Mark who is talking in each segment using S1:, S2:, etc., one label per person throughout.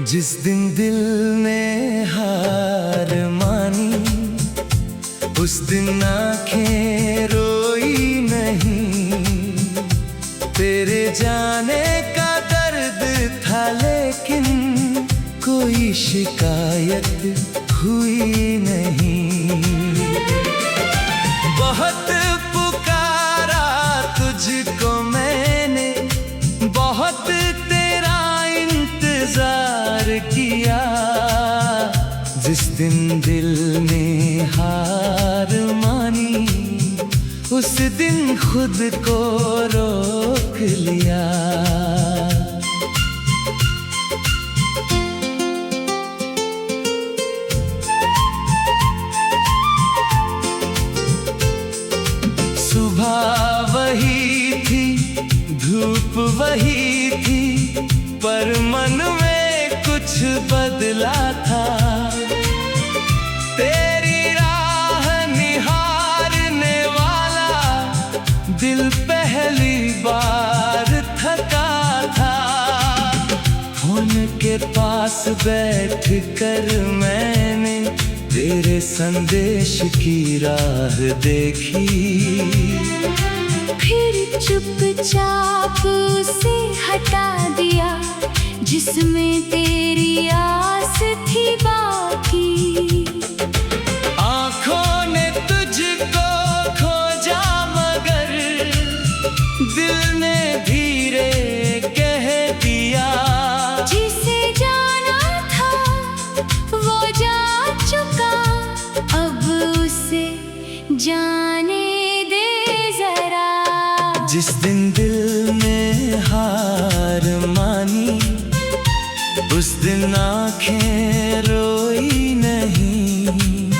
S1: जिस दिन दिल ने हार मानी, उस दिन आंखें रोई नहीं। तेरे जाने का दर्द था लेकिन कोई शिकायत हुई नहीं। बहुत पुकारा तुझको मैंने, बहुत तेरा इंतजार किया। जिस दिन दिल ने हार मानी, उस दिन खुद को रोक लिया। सुबह वही थी, धूप वही थी, पर मन में कुछ बदला था। तेरी राह निहारने वाला दिल पहली बार थका था। फोन के पास बैठ कर मैंने तेरे संदेश की राह देखी।
S2: फिर चुपचाप उसे हटा दिया जिसमें तेरी आस थी बाकी।
S1: आँखों ने तुझको खोजा मगर दिल ने धीरे कह दिया।
S2: जिसे जाना था वो जा चुका, अब उसे जाने दे जरा।
S1: जिस दिन दिल ने हार मानी, उस दिन आंखें रोई नहीं।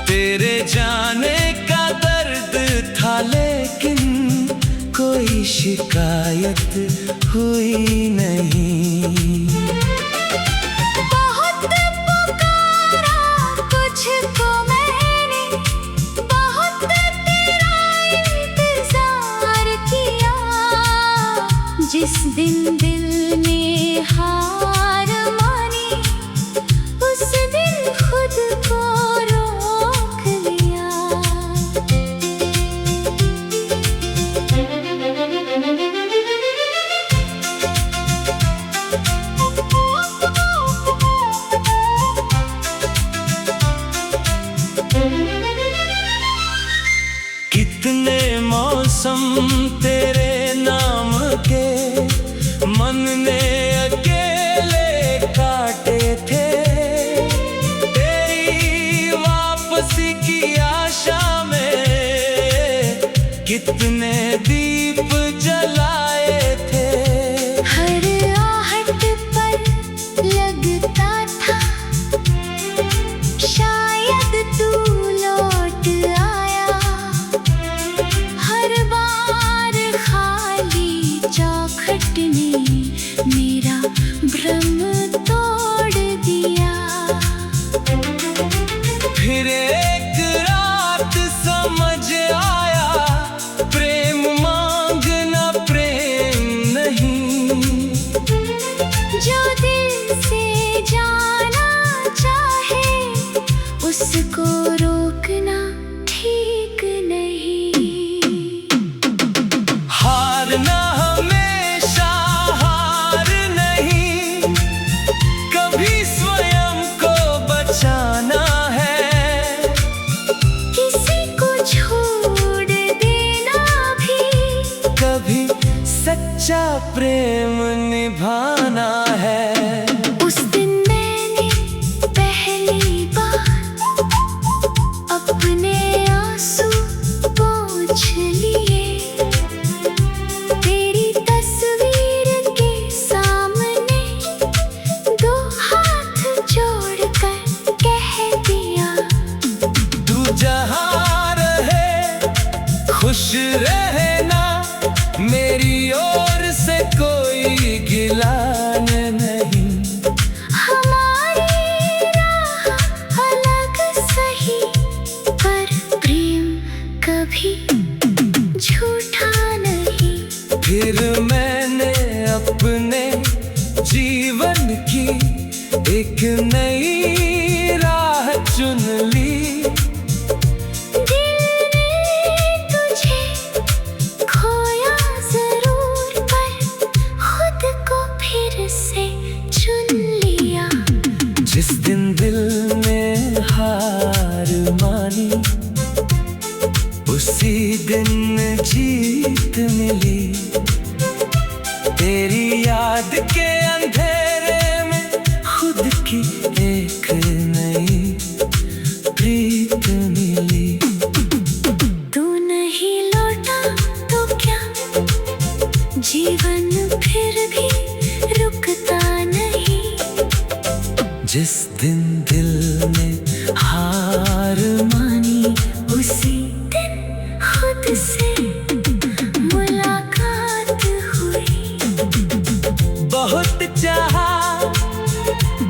S1: तेरे जाने का दर्द था लेकिन कोई शिकायत हुई नहीं।
S2: बहुत पुकारा तुझको मैंने, बहुत तेरा इंतजार किया। जिस दिन दिल ने हार मानी, उस दिन खुद को रोक लिया।
S1: कितने मौसम तेरे नाम के मन ने अकेले काटे थे। तेरी वापसी की आशा में कितने दीप जलाए थे।
S2: हर आहट पर लगता था शायद तू लौट आया। हर बार खाली चौखट ने मेरा भ्रम तोड़ दिया।
S1: फिर एक रात समझ आया, प्रेम मांगना प्रेम नहीं।
S2: जो दिल से जाना चाहे उसको रोकना ठीक नहीं।
S1: हारना हमेशा हार नहीं, कभी स्वयं को बचाना है।
S2: किसी को छोड़ देना भी
S1: कभी सच्चा प्रेम निभाना है।
S2: उस दिन मैंने पहली बार अपने आंसू पोंछ लिए। तेरी तस्वीर के सामने दो हाथ जोड़कर कह दिया।
S1: तू जहाँ रहे खुश रहना, मेरी ओर से कोई गिलान नहीं।
S2: हमारी राह अलग सही, पर प्रेम कभी झूठा नहीं।
S1: फिर मैंने अपने जीवन की एक नई राह चुन ली।
S2: दिल ने तुझे खोया जरूर, पर खुद को फिर से चुन लिया।
S1: जिस दिन दिल ने हार मानी, उसी दिन जीत मिली। तेरी याद के अंधेरे में खुद की एक नई प्रीत मिली।
S2: तू नहीं लौटा तो क्या, जीवन फिर भी रुकता नहीं।
S1: जिस दिन दिल ने हार मानी,
S2: उसी दिन खुद से मुलाकात हुई।
S1: बहुत चाहा,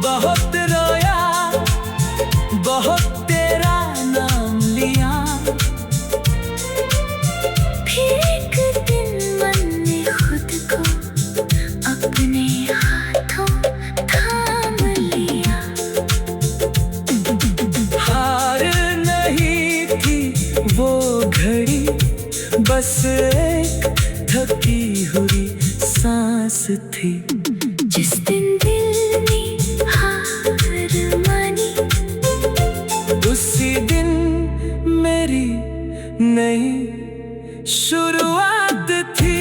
S1: बहुत रोया, बहुत तेरा नाम लिया।
S2: फिर एक दिन मन ने खुद को अपने हाथों थाम लिया।
S1: हार नहीं थी वो घड़ी, बस एक थकी हुई सांस थी।
S2: जिस दिन दिल ने हार मानी,
S1: उसी दिन मेरी नई शुरुआत थी।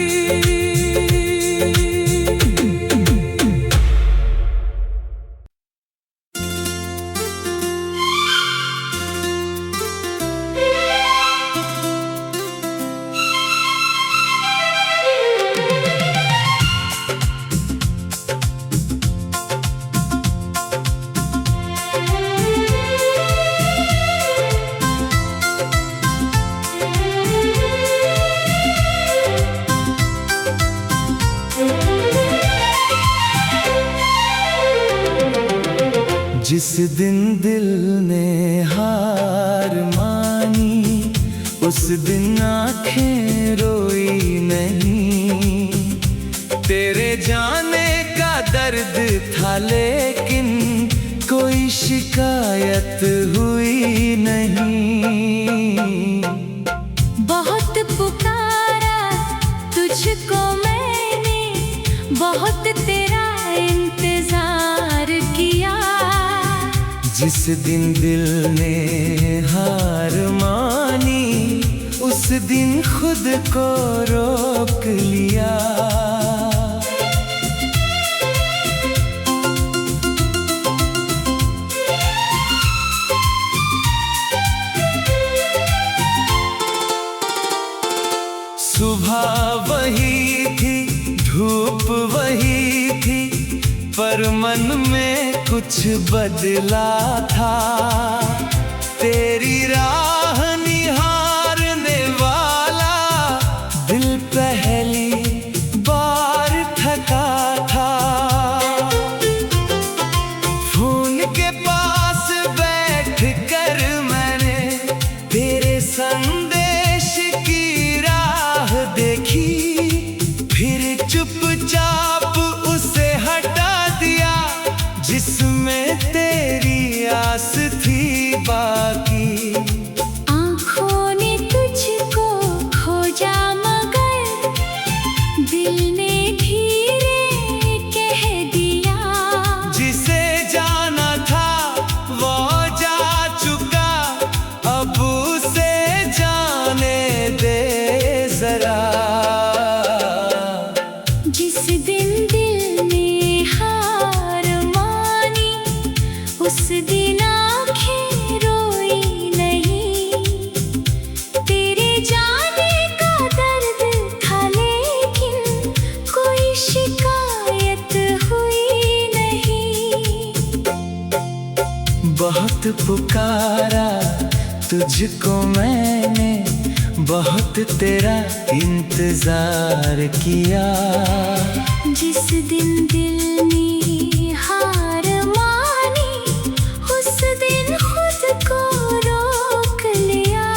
S1: जिस दिन दिल ने हार मानी, उस दिन आंखें रोई नहीं। तेरे जाने का दर्द था लेकिन कोई शिकायत हुई नहीं।
S2: बहुत पुकारा तुझको मैंने, बहुत तेरा इंतजार किया।
S1: जिस दिन दिल ने हार मानी, उस दिन खुद को रोक लिया। सुबह वही थी, धूप वही थी, पर मन में कुछ बदला था। तेरी राह निहारने वाला दिल पहली बार थका था। फोन के पास बैठ कर मैंने तेरे संदेश की राह देखी, फिर चुपचाप उसे हटा दिया जिसमें तेरी आस थी बाकी।
S2: आँखों ने तुझको खोजा मगर दिल ने धीरे कह दिया।
S1: जिसे जाना था वो जा चुका, अब उसे जाने दे जरा।
S2: जिस दिन दिल ने हार मानी, उस दिन आँखें रोई नहीं। तेरे जाने का दर्द था लेकिन कोई शिकायत हुई नहीं।
S1: बहुत पुकारा तुझको मैंने, बहुत तेरा इंतजार किया।
S2: जिस दिन दिल ने हार मानी, उस दिन खुद को रोक लिया।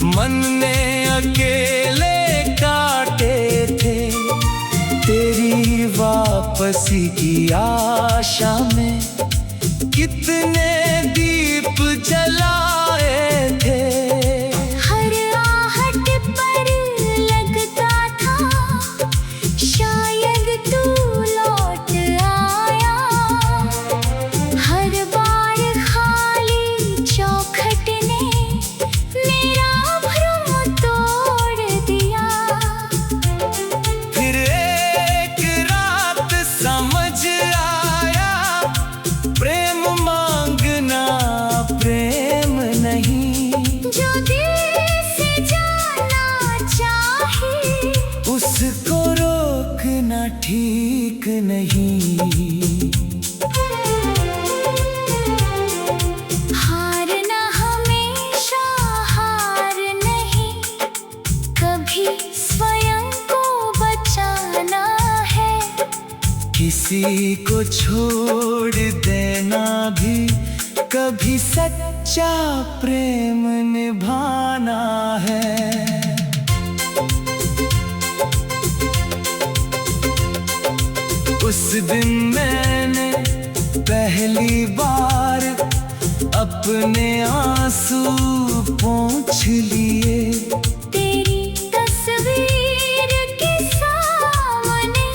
S1: मन ने अकेले काटे थे, तेरी वापसी की आशा में कितने दीप जलाए थे।
S2: हर आहट पर लगता था शायद तू लौट आया, हर बार खाली चौखट ने मेरा भ्रम तोड़ दिया।
S1: फिर एक रात समझ आया, प्रेम मांगना प्रेम नहीं।
S2: जो दिल से जाना चाहे
S1: उसको रोकना ठीक नहीं।
S2: हारना हमेशा हार नहीं, कभी स्वयं को बचाना है।
S1: किसी को छोड़ देना भी कभी सच्चा प्रेम निभाना है। उस दिन मैंने पहली बार अपने आंसू पोंछ लिए।
S2: तेरी तस्वीर के सामने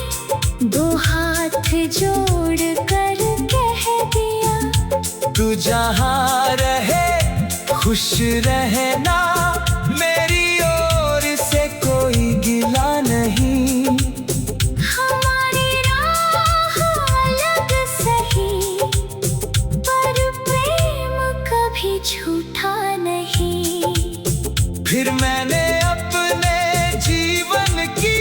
S2: दो हाथ जोड़ कर कह दिया,
S1: तू जहाँ रहे खुश रहना, मेरी ओर से कोई गिला नहीं।
S2: हमारी राह अलग सही, पर प्रेम कभी झूठा नहीं।
S1: फिर मैंने अपने जीवन की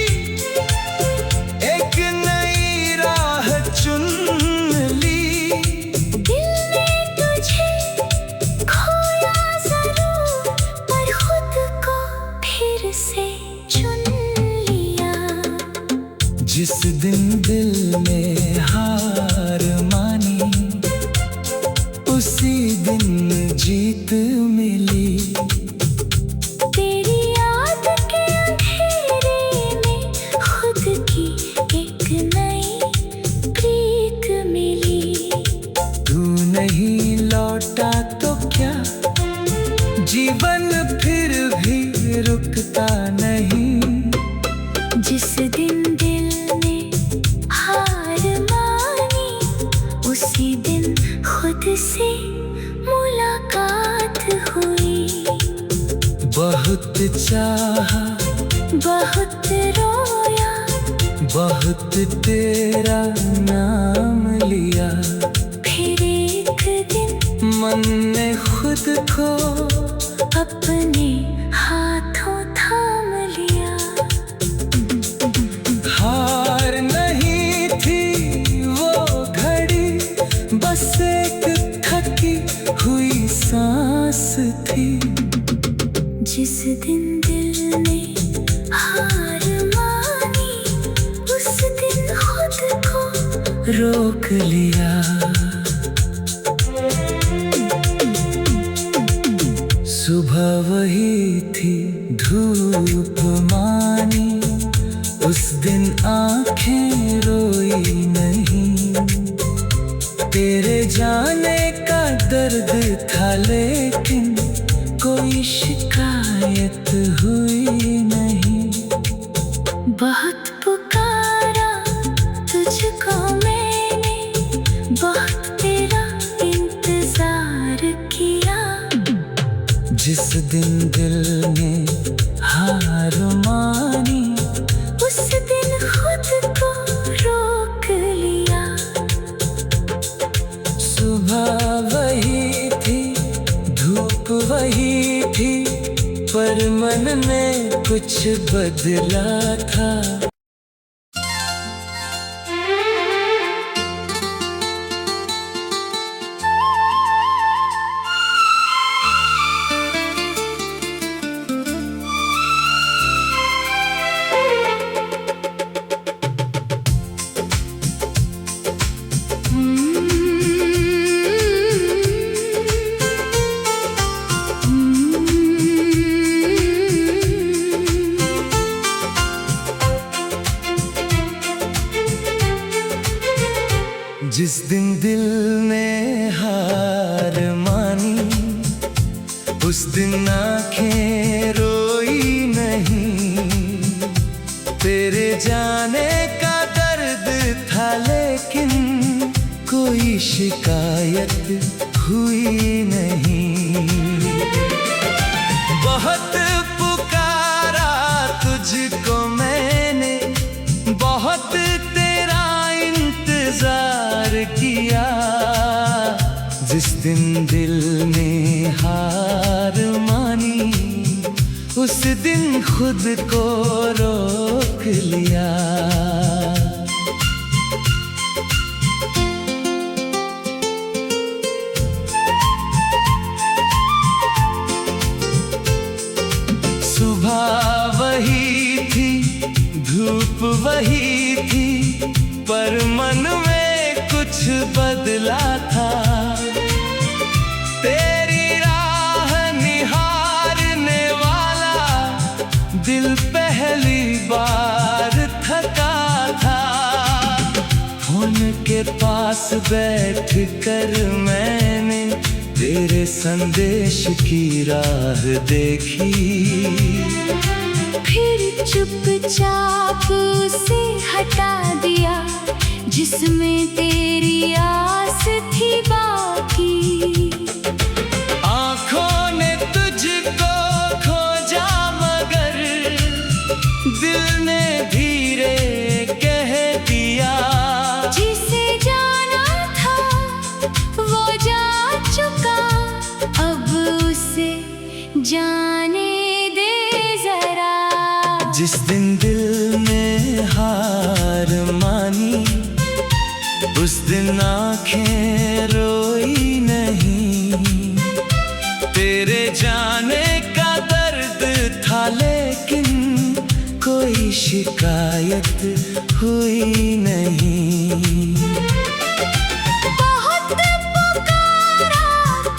S1: एक नई राह चुन ली।
S2: दिल ने तुझे खोया जरूर, पर खुद को फिर से चुन लिया।
S1: जिस दिन दिल ने हार मानी, उसी दिन जीत मिली।
S2: तेरी याद के अंधेरे में खुद की एक नई प्रीत मिली।
S1: तू नहीं लौटा तो क्या, जीवन फिर भी रुकता नहीं।
S2: जिस दिन दिल ने हार मानी, उसी दिन खुद से मुलाकात हुई।
S1: बहुत चाहा,
S2: बहुत रोया,
S1: बहुत तेरा नाम लिया।
S2: फिर एक दिन
S1: मन ने खुद को
S2: अपने हाथों थाम लिया।
S1: हार नहीं थी वो घड़ी, बस एक थकी हुई सांस थी।
S2: जिस दिन दिल ने हार मानी, उस दिन खुद को
S1: रोक लिया। सुबह वही थी धूप मानी, उस दिन आंखें रोई नहीं। तेरे जाने का दर्द था, लेकिन कोई शिकायत हुई नहीं।
S2: बहुत पुकारा तुझको मैंने, बहुत तेरा इंतजार किया।
S1: जिस दिन दिल ने हार मानी,
S2: उस दिन खुद को रोक लिया।
S1: सुबह वही थी, धूप वही थी, पर मन में कुछ बदला था। उस दिन खुद को रोक लिया। सुबह वही थी, धूप वही थी, पर मन में कुछ बदला था। तेरी राह निहारने वाला दिल पहली बार थका था। फोन के पास बैठ कर मैंने तेरे संदेश की राह देखी।
S2: फिर चुपचाप उसे हटा दिया जिसमें तेरी आस थी बाकी।
S1: आँखों ने तुझको खोजा मगर दिल ने धीरे कह दिया।
S2: जिसे जाना था वो जा चुका, अब उसे जाने दे जरा।
S1: जिस दिन दिल ने हार मानी उस दिन आंखें रोई नहीं। तेरे जाने का दर्द था लेकिन कोई शिकायत हुई नहीं।
S2: बहुत पुकारा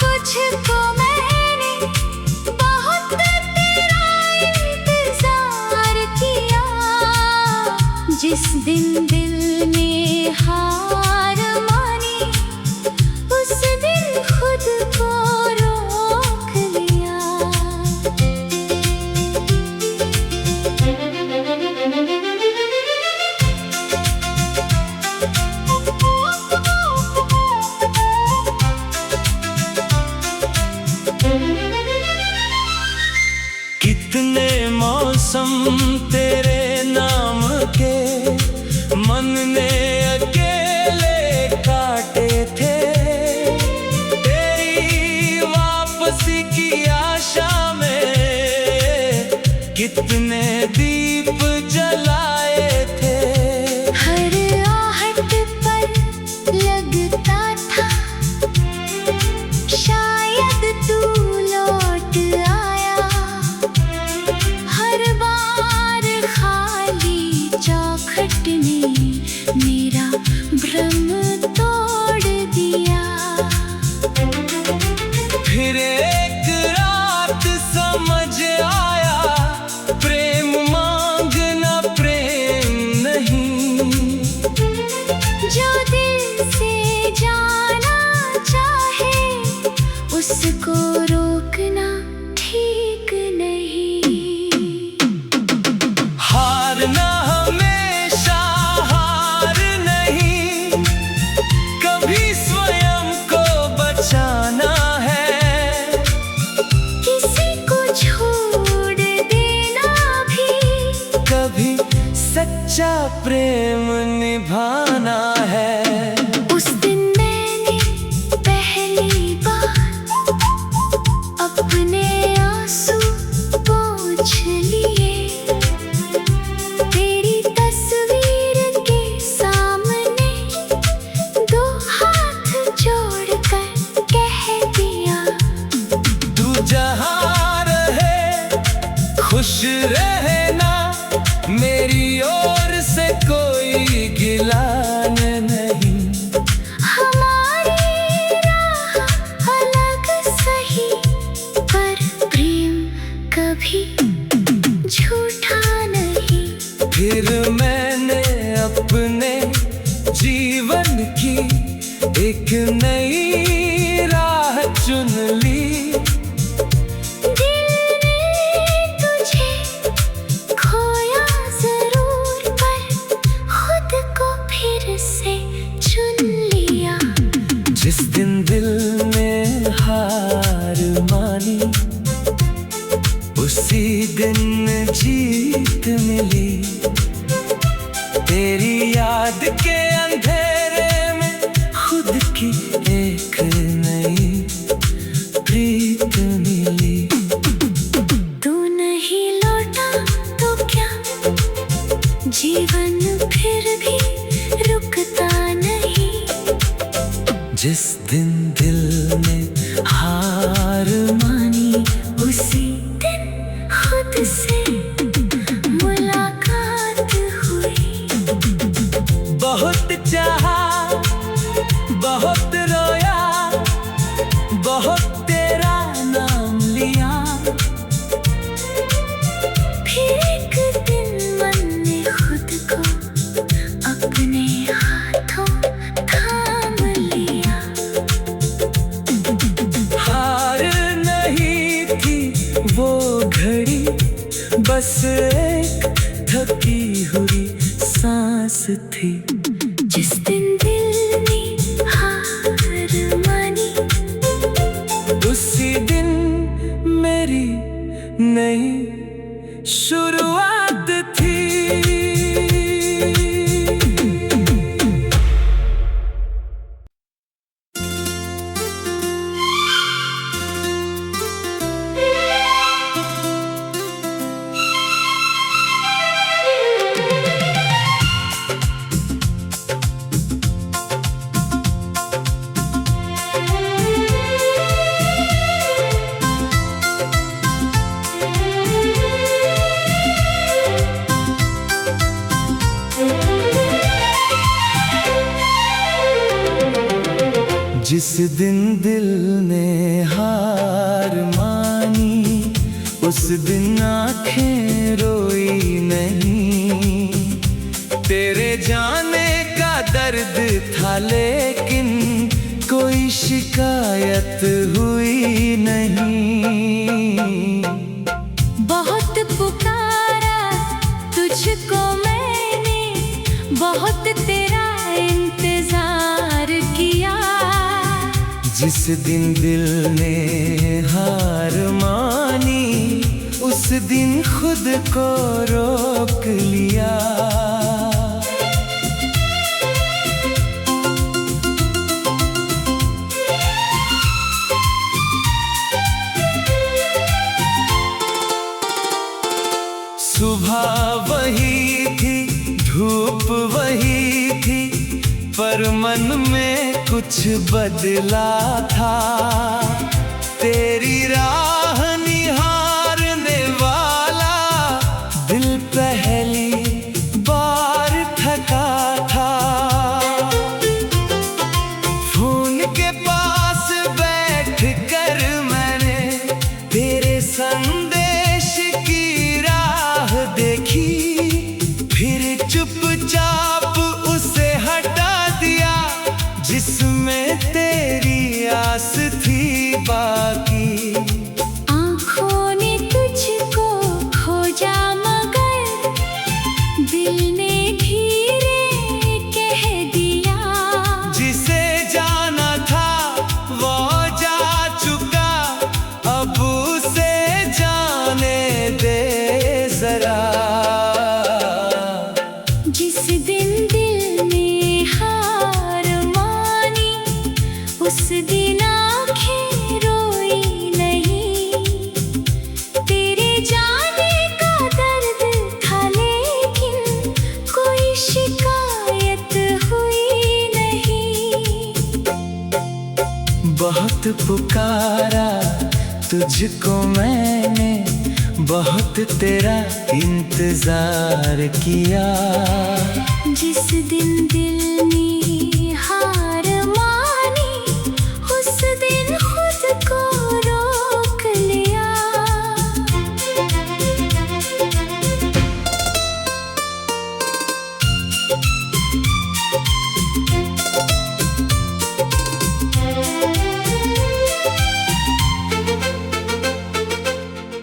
S2: तुझको मैंने, बहुत तेरा इंतजार किया। जिस दिन दिल ने हार मानी उस दिन खुद को रोक लिया।
S1: कितने मौसम तेरे नाम के मन ने अकेले काटे थे। तेरी वापसी की आशा में कितने दीप जलाए थे।
S2: हर आहट पर लगता था शायद तू लौट आया। हर बार खाली चौखट ने मेरा भ्रम तोड़ दिया।
S1: फिर एक रात समझ आया प्रेम मांगना प्रेम नहीं।
S2: जो दिल से जाना चाहे उसको रोकना ठीक नहीं।
S1: हारना हमेशा हार नहीं, कभी स्वयं को बचाना है।
S2: किसी को छोड़ देना भी
S1: कभी सच्चा प्रेम निभाना है।
S2: उस दिन मैंने पहली बार अपने आंसू पोंछ लिए। तेरी तस्वीर के सामने दो हाथ जोड़कर कह दिया।
S1: तू जहाँ रहे खुश रहना, मेरी ओर से कोई गिलान नहीं।
S2: हमारी राह अलग सही पर प्रेम कभी झूठा नहीं।
S1: फिर मैंने अपने जीवन की एक नई राह चुन ली।
S2: दिल ने तुझे खोया जरूर पर खुद को फिर से चुन लिया।
S1: जिस दिन दिल ने हार मानी उसी दिन जीत मिली। तेरी याद के अंधेरे में खुद की एक नई प्रीत मिली।
S2: तू नहीं जीवन फिर भी रुकता नहीं।
S1: जिस दिन दिल ने हार मानी,
S2: उसी दिन खुद से मुलाकात हुई।
S1: बहुत चाहा, बहुत रोया, बहुत तेरा नाम लिया।
S2: फिर एक दिन मन ने खुद को अपने हाथों थाम लिया।
S1: हार नहीं थी वो घड़ी, बस एक थकी हुई सांस थी।
S2: जिस दिन दिल ने हार मानी,
S1: उसी दिन मेरी नई शुरुआत थी। जिस दिन दिल ने हार मानी, उस दिन आंखें रोई नहीं। तेरे जाने का दर्द था लेकिन कोई शिकायत हुई नहीं।
S2: बहुत पुकारा तुझको मैंने, बहुत तेरा इंतजार किया।
S1: जिस दिन दिल ने हार मानी, उस दिन खुद को रोक लिया। सुबह वही थी, धूप वही थी, पर मन में कुछ बदला था। तेरी राह निहारने वाला दिल पहली बार थका था। फोन के पास बैठ कर मैंने तेरे संदेश की राह देखी, फिर चुपचाप उसे हटा दिया जिसमें तेरी आस थी बाकी।
S2: आँखों ने तुझको खोजा मगर दिल ने धीरे कह दिया।
S1: जिसे जाना था वो जा चुका, अब उसे जाने दे जरा।
S2: जिस दिन दिल ने हार मानी, उस दिन आँखें रोई नहीं। तेरे जाने का दर्द था लेकिन कोई शिकायत हुई नहीं।
S1: बहुत पुकारा तुझको मैंने, बहुत तेरा इंतजार किया।
S2: जिस दिन दिल ने हार मानी, उस दिन खुद को रोक लिया।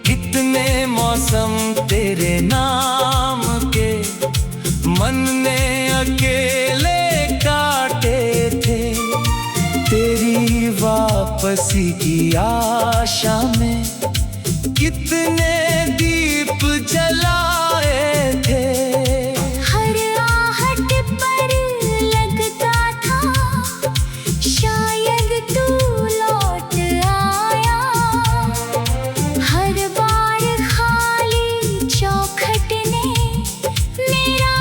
S1: कितने मौसम तेरे नाम के मन ने अकेले काटे थे। तेरी वापसी की आशा में कितने दीप जलाए थे।
S2: हर आहट पर लगता था शायद तू लौट आया। हर बार खाली चौखट ने मेरा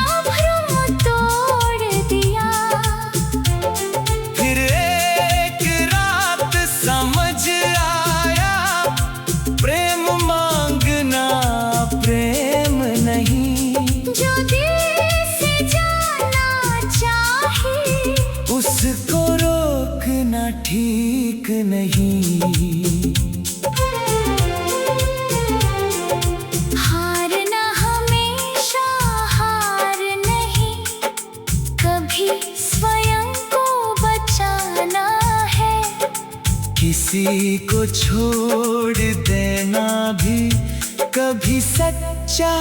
S1: कभी सच्चा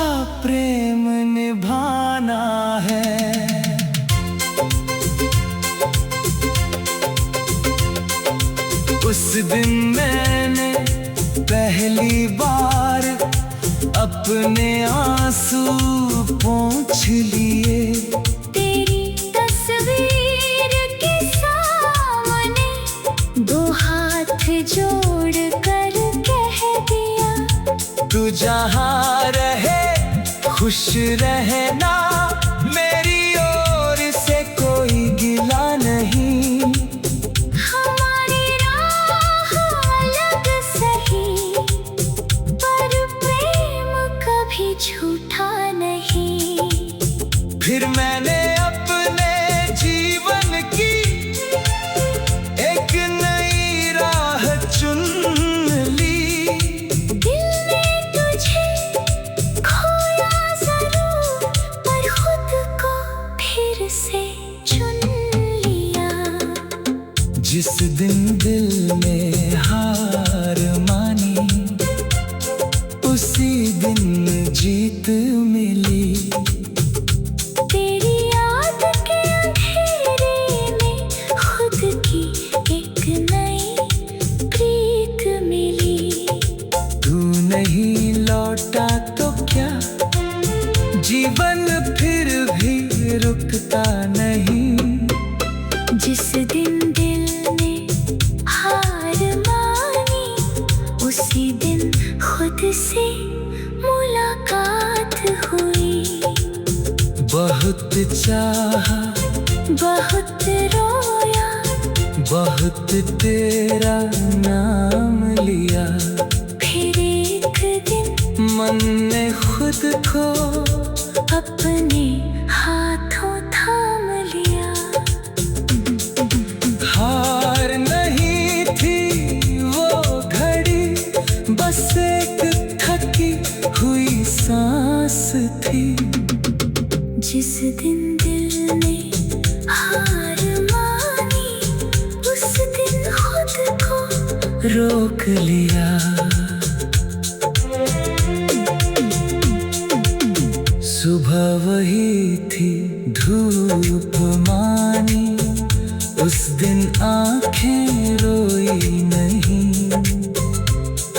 S1: प्रेम निभाना है। उस दिन मैंने पहली बार अपने आंसू पोंछ लिए।
S2: तेरी तस्वीर के सामने दो हाथ जोड़ कर कह दिया,
S1: तू जहाँ रहे खुश रहना, मेरी ओर से कोई गिला नहीं।
S2: हमारी राह अलग सही, पर प्रेम कभी झूठा नहीं।
S1: फिर मैंने अपने जीवन की एक नई राह चुन ली।
S2: दिल ने तुझे खोया जरूर, पर खुद को फिर से चुन लिया।
S1: जिस दिन दिल में हार मानी, उसी दिन जीत मिली।
S2: तेरी याद के अंधेरे में खुद की एक नई प्रीत मिली।
S1: तू नहीं लौटा तो क्या, जीवन फिर भी रुकता नहीं।
S2: जिस दिन दिल ने हार मानी, उसी दिन खुद से मुलाकात हुई।
S1: बहुत चाहा,
S2: बहुत रोया,
S1: बहुत तेरा नाम लिया।
S2: फिर एक दिन
S1: मन ने खुद को
S2: अपने हाथों थाम लिया।
S1: हार नहीं थी वो घड़ी, बस एक थकी हुई सांस थी।
S2: जिस दिन दिल ने हार मानी, उस दिन खुद को
S1: रोक लिया। सुबह वही थी धूप मानी, उस दिन आंखें रोई नहीं।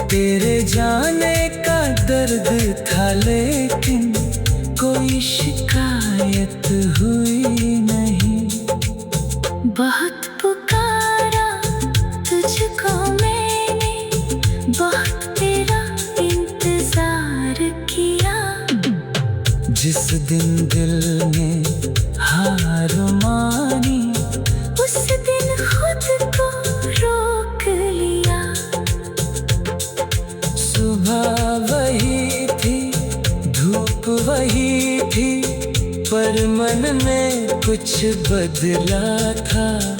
S1: तेरे जाने का दर्द था लेकिन कोई शिकायत हुई नहीं।
S2: बहुत पुकारा तुझको मैंने, बहुत तेरा इंतजार किया।
S1: जिस दिन दिल ने हार मानी,
S2: उस दिन खुद को रोक लिया।
S1: सुबह वही थी, धूप वही थी, पर मन में कुछ बदला था।